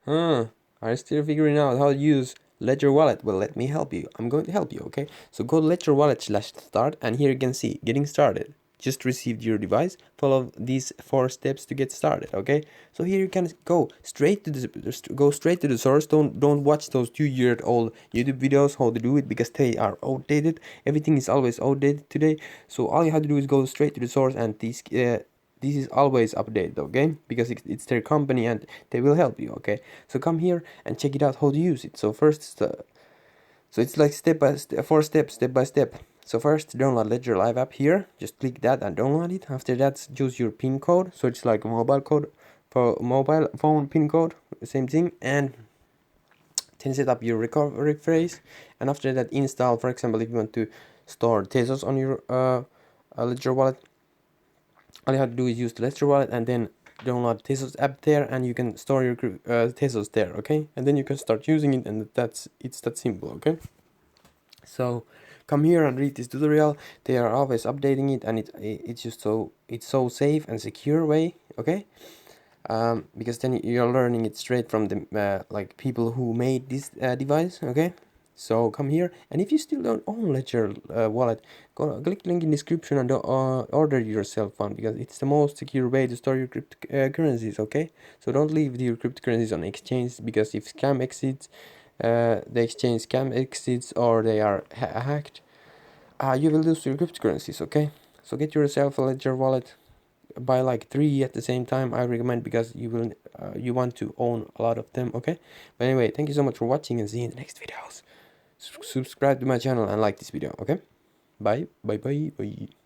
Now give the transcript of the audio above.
Huh, are you still figuring out how to use Ledger Wallet? Well, let me help you. I'm going to help you, okay? So go to Ledger Wallet /start, and here you can see getting started. Just received your device. Follow these 4 steps to get started, okay? So here you can go straight to the source. Don't watch those 2-year-old YouTube videos how to do it, because they are outdated. Everything is always outdated today. So all you have to do is go straight to the source, and this is always updated, okay, because it's their company and they will help you, okay. So come here and check it out how to use it. So first, so it's like step by step, 4 steps, step by step. So first, download Ledger Live app here. Just click that and download it. After that, choose your pin code. So it's like a mobile code for mobile phone pin code, same thing. And then set up your recovery phrase. And after that, install. For example, if you want to store Tezos on your Ledger wallet, all you have to do is use the Ledger wallet and then download Tezos app there, and you can store your Tezos there, okay? And then you can start using it, and it's that simple, okay? So come here and read this tutorial. They are always updating it, and it's just it's so safe and secure way, okay? Because then you're learning it straight from the like people who made this device, okay? So come here, and if you still don't own Ledger wallet, go click link in description and order yourself one, because it's the most secure way to store your cryptocurrencies, okay? So don't leave your cryptocurrencies on exchange, because if the exchange scam exits, or they are hacked, you will lose your cryptocurrencies, okay? So get yourself a Ledger wallet. Buy like 3 at the same time, I recommend, because you want to own a lot of them, okay? But anyway, thank you so much for watching, and see you in the next videos. Subscribe to my channel and like this video, okay? Bye bye bye bye.